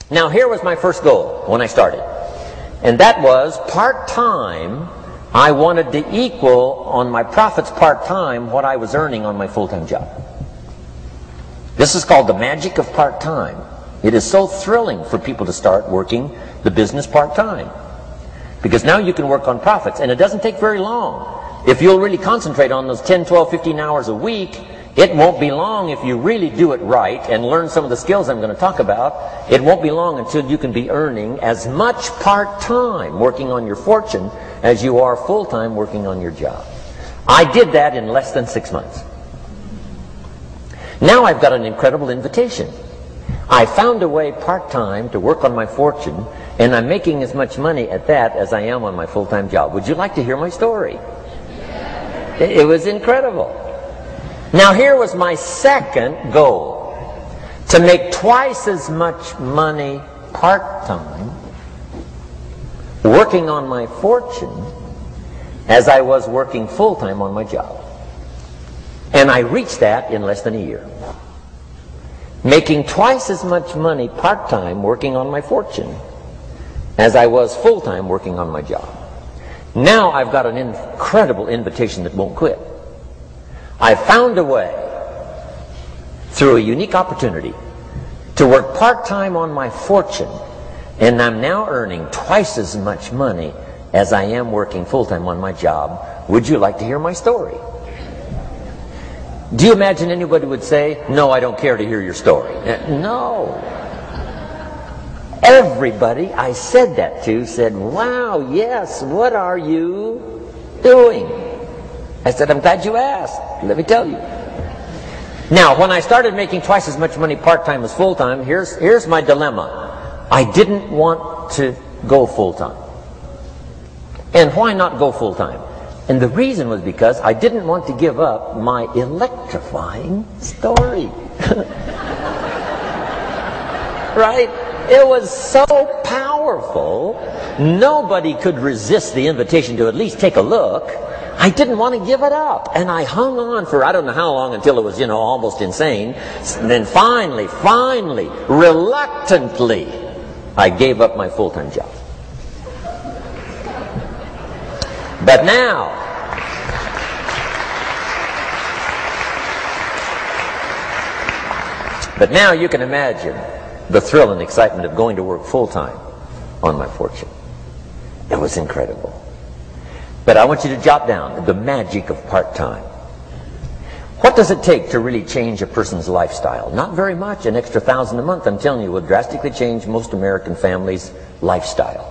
Now here was my first goal when I started, and that was part-time. I wanted to equal on my profits part-time what I was earning on my full-time job. This is called the magic of part-time. It is so thrilling for people to start working the business part-time, because now you can work on profits, and it doesn't take very long. If you'll really concentrate on those 10, 12, 15 hours a week, it won't be long if you really do it right and learn some of the skills I'm going to talk about. It won't be long until you can be earning as much part-time working on your fortune as you are full-time working on your job. I did that in less than 6 months. Now I've got an incredible invitation. I found a way part-time to work on my fortune, and I'm making as much money at that as I am on my full-time job. Would you like to hear my story? It was incredible. Now here was my second goal, to make twice as much money part-time working on my fortune as I was working full-time on my job. And I reached that in less than a year. Making twice as much money part-time working on my fortune as I was full-time working on my job. Now I've got an incredible invitation that won't quit. I found a way, through a unique opportunity, to work part-time on my fortune, and I'm now earning twice as much money as I am working full-time on my job. Would you like to hear my story? Do you imagine anybody would say, "No, I don't care to hear your story"? No. Everybody I said that to said, "Wow, yes, what are you doing?" I said, "I'm glad you asked. Let me tell you." Now, when I started making twice as much money part-time as full-time, here's my dilemma. I didn't want to go full-time. And why not go full-time? And the reason was because I didn't want to give up my electrifying story. Right? It was so powerful, nobody could resist the invitation to at least take a look. I didn't want to give it up, and I hung on for I don't know how long until it was, almost insane. And then finally, reluctantly, I gave up my full-time job. But now you can imagine the thrill and excitement of going to work full-time on my fortune. It was incredible. But I want you to jot down the magic of part-time. What does it take to really change a person's lifestyle? Not very much. An extra $1,000 a month, I'm telling you, will drastically change most American families' lifestyle.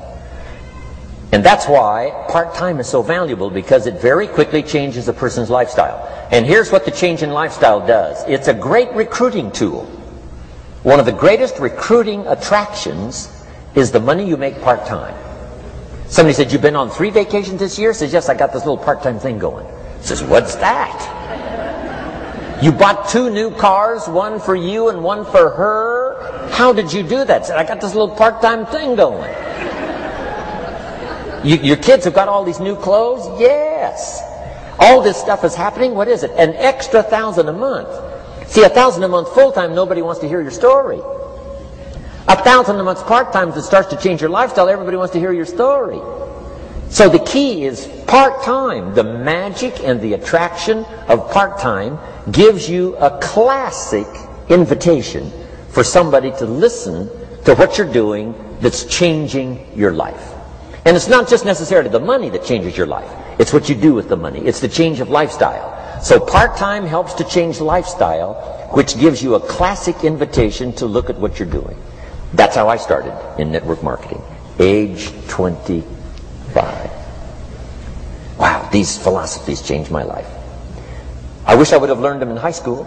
And that's why part-time is so valuable, because it very quickly changes a person's lifestyle. And here's what the change in lifestyle does. It's a great recruiting tool. One of the greatest recruiting attractions is the money you make part-time. Somebody said, "You've been on 3 vacations this year?" Says, "Yes, I got this little part-time thing going." Says, "What's that?" "You bought 2 new cars, one for you and one for her. How did you do that?" Said, "I got this little part-time thing going." Your kids have got all these new clothes? Yes. All this stuff is happening. What is it? An extra $1,000 a month. See, $1,000 a month full-time, nobody wants to hear your story. $1,000 a month part-time that starts to change your lifestyle, everybody wants to hear your story. So the key is part-time. The magic and the attraction of part-time gives you a classic invitation for somebody to listen to what you're doing that's changing your life. And it's not just necessarily the money that changes your life. It's what you do with the money. It's the change of lifestyle. So part-time helps to change lifestyle, which gives you a classic invitation to look at what you're doing. That's how I started in network marketing, age 25. Wow, these philosophies changed my life. I wish I would have learned them in high school.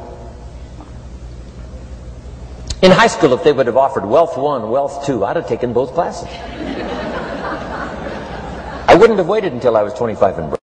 In high school, if they would have offered Wealth 1, Wealth 2, I'd have taken both classes. I wouldn't have waited until I was 25 and broke.